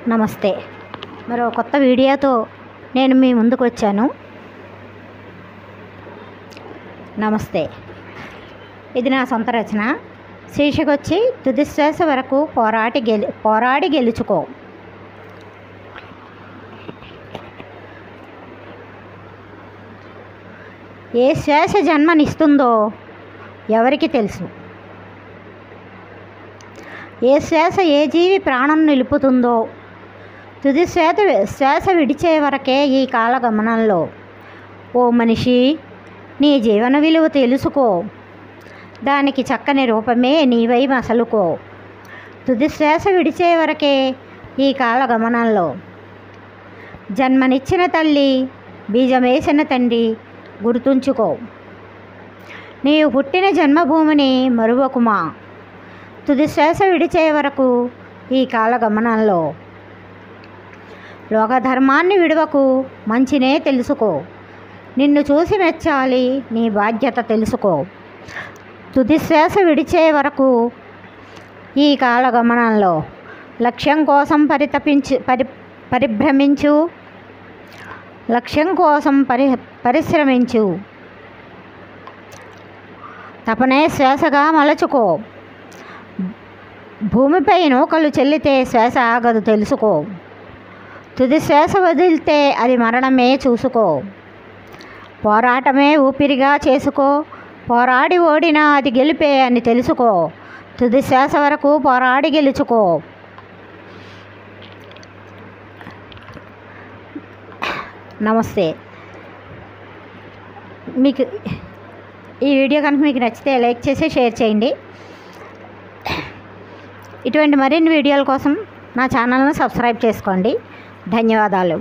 నమస్తే. మరో కొత్త వీడియోతో నేను మీ ముందుకు వచ్చాను. నమస్తే. ఇది నా సొంత రచన. శీర్షిక వచ్చి తుది శ్వాస వరకు పోరాడి గెలుచుకో. ఏ శ్వాస జన్మనిస్తుందో ఎవరికి తెలుసు? ఏ శ్వాస ఏ జీవి ప్రాణం నిలుపుతుందో తుది శ్వాస విడిచే వరకే ఈ కాలగమనంలో. ఓ మనిషి, నీ జీవన విలువ తెలుసుకో. దానికి చక్కని రూపమే నీవై మసలుకో. తుది శ్వాస విడిచే వరకే ఈ కాలగమనంలో. జన్మనిచ్చిన తల్లి, బీజమేసిన తండ్రి గుర్తుంచుకో. నీవు పుట్టిన జన్మభూమిని మరువకుమా. తుది శ్వాస విడిచే వరకు ఈ కాలగమనంలో. లోకధర్మాన్ని విడవకు, మంచినే తెలుసుకో. నిన్ను చూసి మెచ్చాలి, నీ బాధ్యత తెలుసుకో. తుది శ్వాస విడిచే వరకు ఈ కాలగమనంలో. లక్ష్యం కోసం పరిభ్రమించు. లక్ష్యం కోసం పరిశ్రమించు. తపనే శ్వాసగా మలచుకో. భూమిపై నూకలు చెల్లితే శ్వాస ఆగదు తెలుసుకో. తుది శ్వాస వదిలితే అది మరణమే చూసుకో. పోరాటమే ఊపిరిగా చేసుకో. పోరాడి ఓడినా అది గెలిపే అని తెలుసుకో. తుది శ్వాస వరకు పోరాడి గెలుచుకో. నమస్తే. మీకు ఈ వీడియో కనుక మీకు నచ్చితే లైక్ చేసి షేర్ చేయండి. ఇటువంటి మరిన్ని వీడియోల కోసం నా ఛానల్ను సబ్స్క్రైబ్ చేసుకోండి. ధన్యవాదాలు.